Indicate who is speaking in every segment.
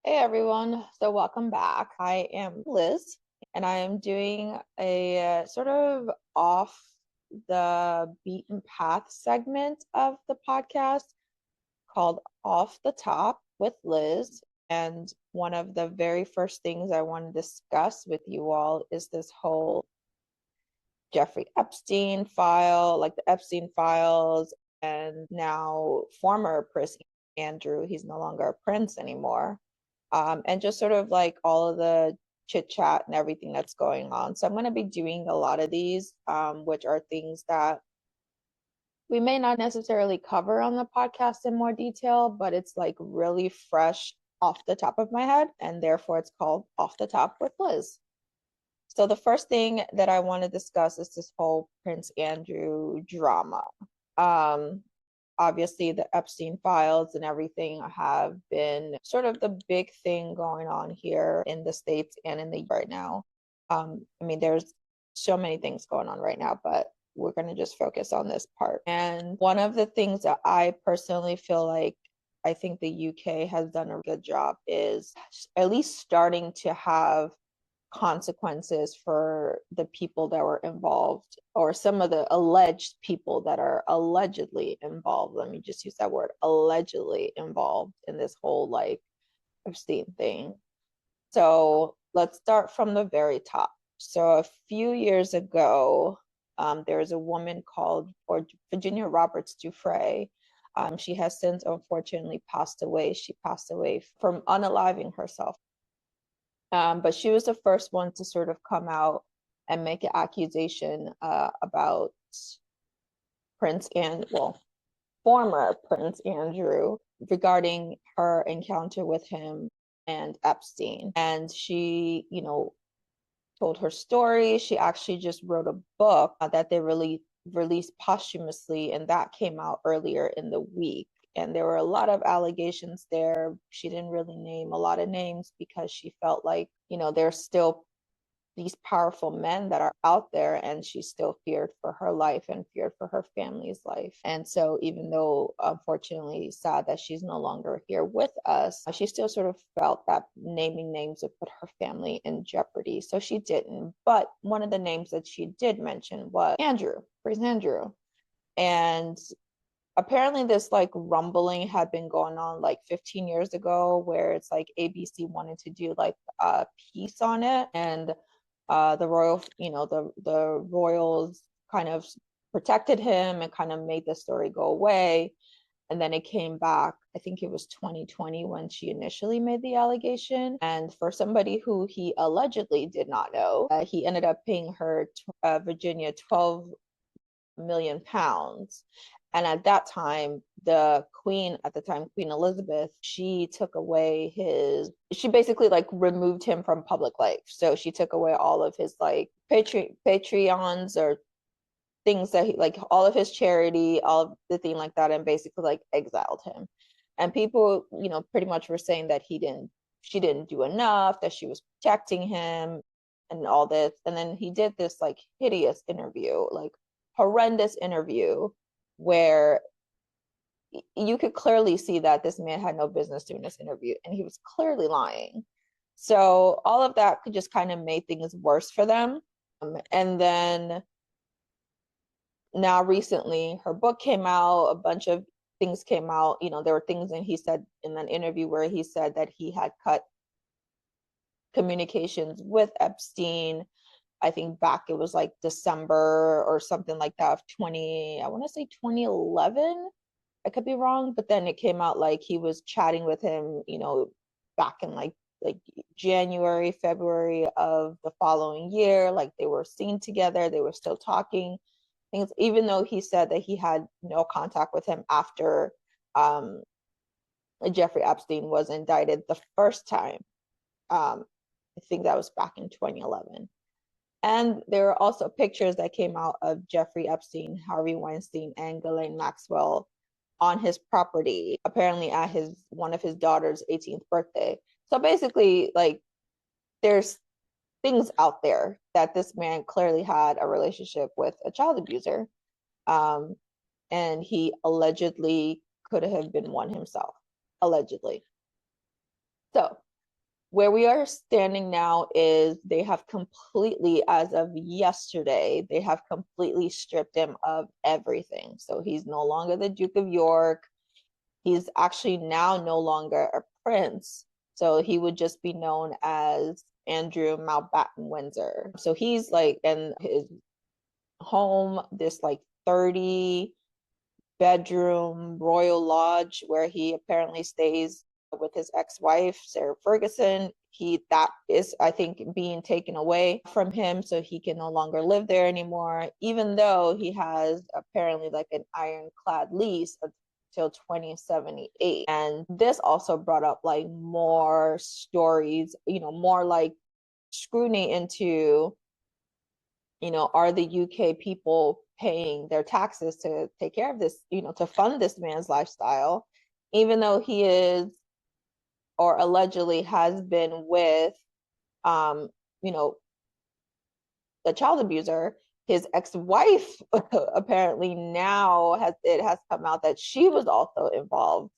Speaker 1: Hey everyone, so welcome back. I am Liz, and I am doing a sort of off the beaten path segment of the podcast called Off the Top with Liz. And one of the very first things I want to discuss with you all is this whole Jeffrey Epstein file, like the Epstein files, and now former Prince Andrew, he's no longer a prince anymore, and just sort of like all of the chit chat and everything that's going on. So I'm going to be doing a lot of these, which are things that we may not necessarily cover on the podcast in more detail, but it's like really fresh off the top of my head, and therefore it's called Off the Top with Liz. So the first thing that I want to discuss is this whole Prince Andrew drama. Um, Obviously, the Epstein files and everything have been sort of the big thing going on here in the States and in the right now. I mean, there's so many things going on right now, but we're going to just focus on this part. And one of the things that I personally feel like I think the UK has done a good job is at least starting to have consequences for the people that were involved, or some of the alleged people that are allegedly involved. Let me just use that word, allegedly involved in this whole like Epstein thing. So let's start from the very top. So a few years ago, there was a woman called Virginia Roberts Giuffre. She has since unfortunately passed away. She passed away from unaliving herself. But she was the first one to sort of come out and make an accusation about Prince and well, former Prince Andrew regarding her encounter with him and Epstein. And she, told her story. She actually just wrote a book that they really released posthumously, and that came out earlier in the week. And there were a lot of allegations there. She didn't really name a lot of names because she felt like, there's still these powerful men that are out there, and she still feared for her life and feared for her family's life. And so even though unfortunately sad that she's no longer here with us, she still sort of felt that naming names would put her family in jeopardy, so she didn't. But one of the names that she did mention was Andrew, Prince Andrew. And apparently this like rumbling had been going on like 15 years ago, where it's like ABC wanted to do like a piece on it, and the royal, the royals kind of protected him and kind of made the story go away. And then it came back, I think it was 2020 when she initially made the allegation. And for somebody who he allegedly did not know, he ended up paying her, Virginia, 12 million pounds. And at that time, the queen at the time, Queen Elizabeth, she took away she basically like removed him from public life. So she took away all of his like Patreons or things that he like, all of his charity, all of the thing like that, and basically like exiled him. And people, pretty much were saying that she didn't do enough, that she was protecting him and all this. And then he did this like hideous interview, like horrendous interview, where you could clearly see that this man had no business doing this interview, and he was clearly lying. So all of that could just kind of made things worse for them. And then now recently her book came out, a bunch of things came out. There were things, and he said in an interview where he said that he had cut communications with Epstein. I think back it was like December or something like that of 20, I want to say 2011. I could be wrong, but then it came out like he was chatting with him, back in like January, February of the following year. Like they were seen together, they were still talking. Things, even though he said that he had no contact with him after Jeffrey Epstein was indicted the first time. I think that was back in 2011. And there are also pictures that came out of Jeffrey Epstein, Harvey Weinstein, and Ghislaine Maxwell on his property, apparently at one of his daughter's 18th birthday. So basically, like, there's things out there that this man clearly had a relationship with a child abuser, and he allegedly could have been one himself, allegedly. So where we are standing now is they have completely, as of yesterday, they have completely stripped him of everything. So he's no longer the Duke of York. He's actually now no longer a prince. So he would just be known as Andrew Mountbatten Windsor. So he's like in his home, this like 30 bedroom royal lodge where he apparently stays with his ex-wife Sarah Ferguson. That is, I think, being taken away from him, so he can no longer live there anymore, even though he has apparently like an ironclad lease until 2078. And this also brought up like more stories, more like scrutiny into, are the UK people paying their taxes to take care of this, to fund this man's lifestyle, even though he is or allegedly has been with, um, you know, a child abuser. His ex-wife apparently now has come out that she was also involved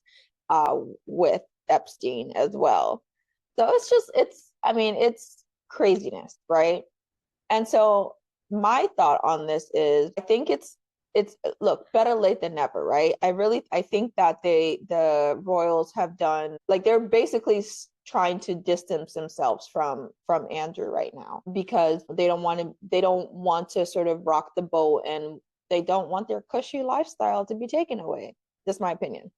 Speaker 1: with Epstein as well. So it's craziness, right? And so my thought on this is I think it's look, better late than never, right? I think that the royals have done, like, they're basically trying to distance themselves from Andrew right now because they don't want to sort of rock the boat, and they don't want their cushy lifestyle to be taken away. That's my opinion.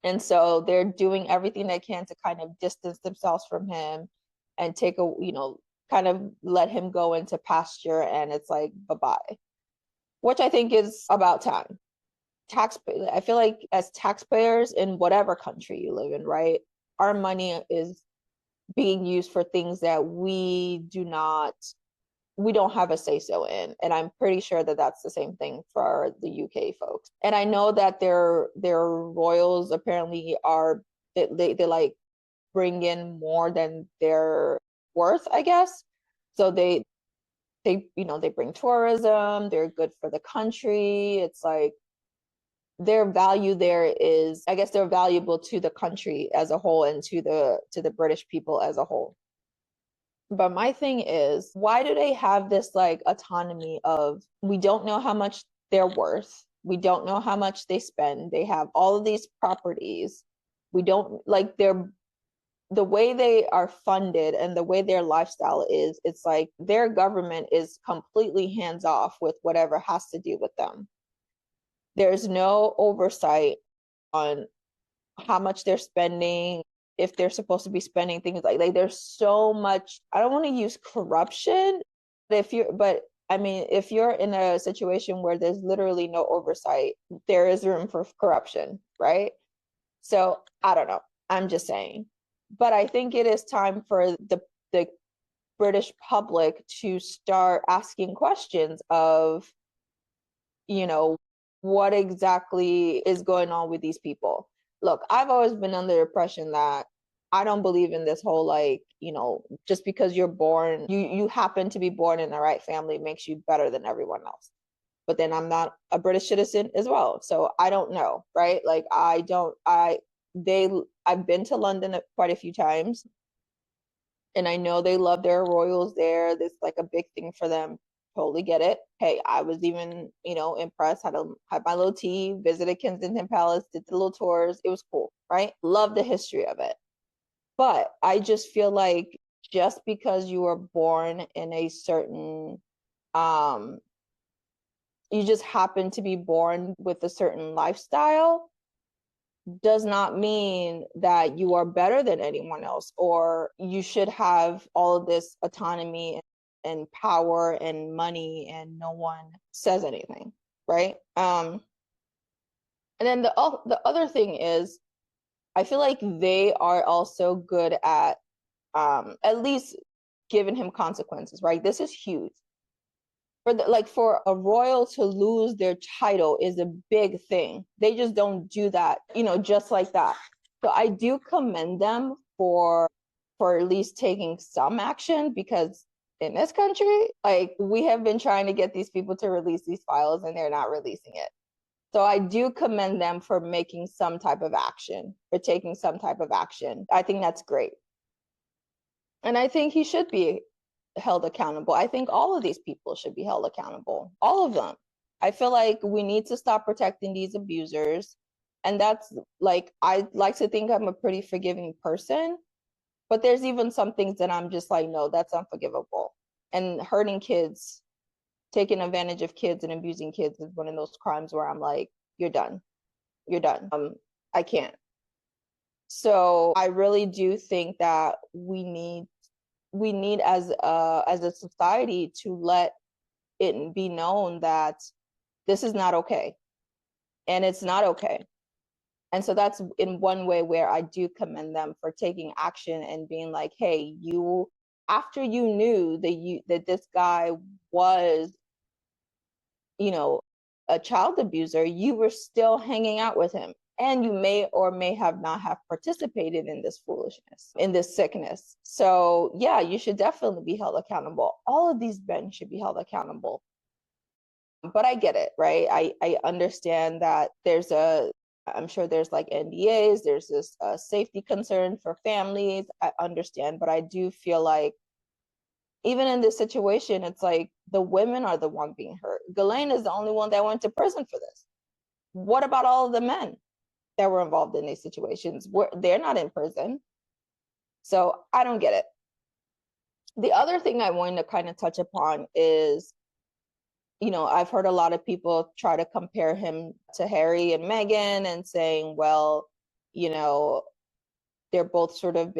Speaker 1: And so they're doing everything they can to kind of distance themselves from him and kind of let him go into pasture, and it's like bye-bye, which I think is about time. I feel like as taxpayers in whatever country you live in, right, our money is being used for things that we don't have a say so in, and I'm pretty sure that that's the same thing for the UK folks. And I know that their royals apparently are they like bring in more than their worth, I guess. So they bring tourism, they're good for the country. It's like their value there is, I guess, they're valuable to the country as a whole and to the British people as a whole. But my thing is, why do they have this like autonomy of, we don't know how much they're worth, we don't know how much they spend, they have all of these properties, we don't like the way they are funded and the way their lifestyle is, it's like their government is completely hands off with whatever has to do with them. There's no oversight on how much they're spending, if they're supposed to be spending things like there's so much, I don't want to use corruption, but I mean, if you're in a situation where there's literally no oversight, there is room for corruption, right? So I don't know. I'm just saying. But I think it is time for the British public to start asking questions of, what exactly is going on with these people. Look, I've always been under the impression that I don't believe in this whole, like, just because you happen to be born in the right family makes you better than everyone else. But then I'm not a British citizen as well. So I don't know, right? Like I've been to London quite a few times, and I know they love their royals there. This like a big thing for them. Totally get it. Hey, I was even, impressed. Had my little tea, visited Kensington Palace, did the little tours. It was cool, right? Love the history of it. But I just feel like just because you were born in a certain you just happen to be born with a certain lifestyle does not mean that you are better than anyone else, or you should have all of this autonomy and power and money and no one says anything, right? And then the other thing is, I feel like they are also good at least giving him consequences, right? This is huge. For a royal to lose their title is a big thing. They just don't do that, just like that. So I do commend them for at least taking some action, because in this country, like, we have been trying to get these people to release these files and they're not releasing it. So I do commend them for making some type of action, for taking some type of action. I think that's great. And I think he should be held accountable. I think all of these people should be held accountable, all of them. I feel like we need to stop protecting these abusers. And that's like, I like to think I'm a pretty forgiving person, but there's even some things that I'm just like, no, that's unforgivable. And hurting kids, taking advantage of kids and abusing kids is one of those crimes where I'm like, you're done. You're done. I can't. So I really do think that we need as a society to let it be known that this is not okay, and it's not okay. And so that's in one way where I do commend them for taking action and being like, hey, you, after you knew that this guy was, you know, a child abuser, you were still hanging out with him, and you may or may have not have participated in this foolishness, in this sickness. So yeah, you should definitely be held accountable. All of these men should be held accountable. But I get it, right? I understand that I'm sure there's like NDAs, there's this safety concern for families. I understand, but I do feel like even in this situation, it's like the women are the one being hurt. Ghislaine is the only one that went to prison for this. What about all of the men that were involved in these situations? They're not in prison. So I don't get it. The other thing I wanted to kind of touch upon is, I've heard a lot of people try to compare him to Harry and Meghan and saying, well, you know, they're both sort of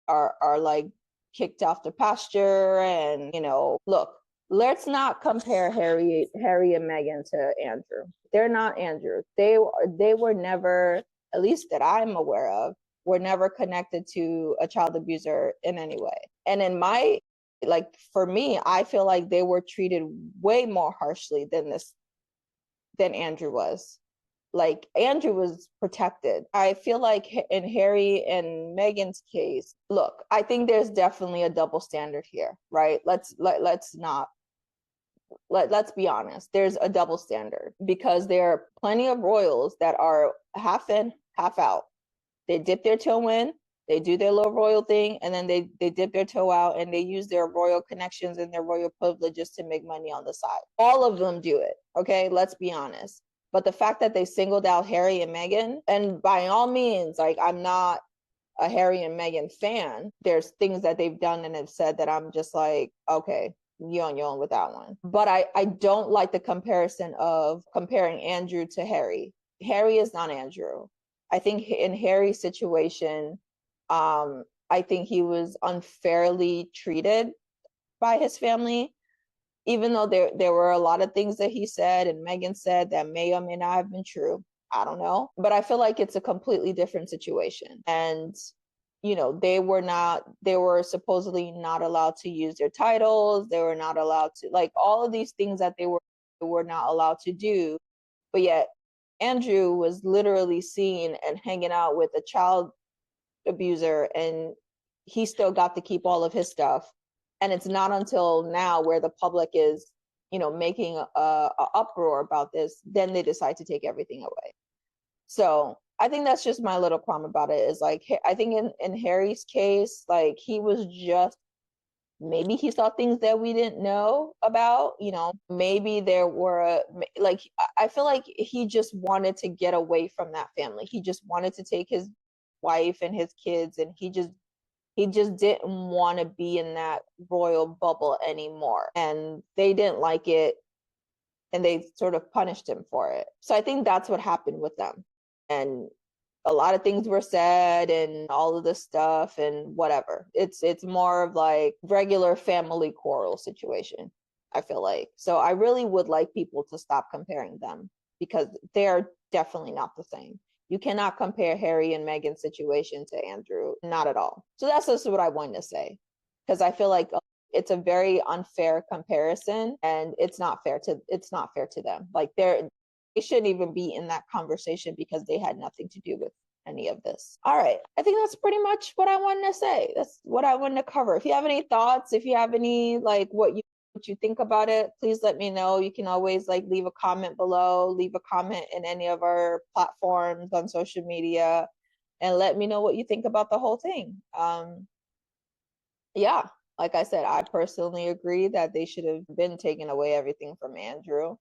Speaker 1: are like kicked off the pasture. And, look, let's not compare Harry and Meghan to Andrew. They're not Andrew. They were never, at least that I'm aware of, were never connected to a child abuser in any way. And for me, I feel like they were treated way more harshly than Andrew was. Like, Andrew was protected. I feel like in Harry and Meghan's case, look, I think there's definitely a double standard here, right? Let's be honest. There's a double standard because there are plenty of royals that are half in, half out. They dip their toe in, they do their little royal thing, and then they dip their toe out and they use their royal connections and their royal privileges to make money on the side. All of them do it, okay? Let's be honest. But the fact that they singled out Harry and Meghan, and by all means, like, I'm not a Harry and Meghan fan. There's things that they've done and have said that I'm just like, okay, you on your own with that one. But I don't like the comparison of comparing Andrew to Harry. Harry is not Andrew. I think in Harry's situation, I think he was unfairly treated by his family, even though there were a lot of things that he said and Meghan said that may or may not have been true. I don't know. But I feel like it's a completely different situation. And, they were supposedly not allowed to use their titles. They were not allowed to, like, all of these things that they were not allowed to do. But yet Andrew was literally seen and hanging out with a child abuser, and he still got to keep all of his stuff. And it's not until now where the public is, making a uproar about this, then they decide to take everything away. So I think that's just my little problem about it, is like, I think in Harry's case, like, he was just, maybe he saw things that we didn't know about, maybe there were, like, I feel like he just wanted to get away from that family. He just wanted to take his wife and his kids, and he just didn't want to be in that royal bubble anymore. And they didn't like it, and they sort of punished him for it. So I think that's what happened with them. And a lot of things were said and all of this stuff and whatever. It's more of like regular family quarrel situation, I feel like. So I really would like people to stop comparing them, because they're definitely not the same. You cannot compare Harry and Meghan's situation to Andrew, not at all. So that's just what I wanted to say, because I feel like it's a very unfair comparison, and it's not fair to them. Like, they shouldn't even be in that conversation because they had nothing to do with any of this. All right. I think that's pretty much what I wanted to say. That's what I wanted to cover. If you have any thoughts, if you have any, like, what you think about it, please let me know. You can always, like, leave a comment below, leave a comment in any of our platforms on social media, and let me know what you think about the whole thing. Yeah, like I said, I personally agree that they should have been taking away everything from Andrew,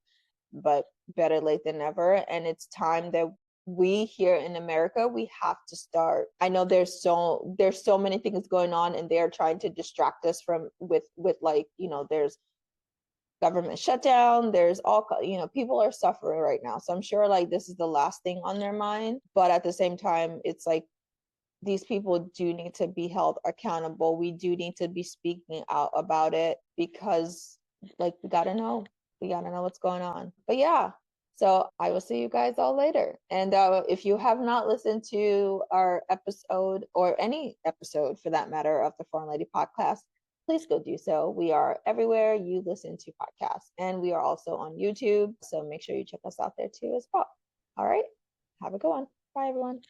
Speaker 1: but better late than never. And it's time that we here in America, we have to start. I know there's so many things going on, and they're trying to distract us from with like, there's government shutdown, there's all, people are suffering right now. So I'm sure like this is the last thing on their mind, but at the same time, it's like these people do need to be held accountable. We do need to be speaking out about it because, like, we gotta know what's going on. But yeah, so I will see you guys all later. And if you have not listened to our episode, or any episode for that matter, of the Foreign Lady podcast, please go do so. We are everywhere you listen to podcasts, and we are also on YouTube. So make sure you check us out there too as well. All right, have a good one. Bye, everyone.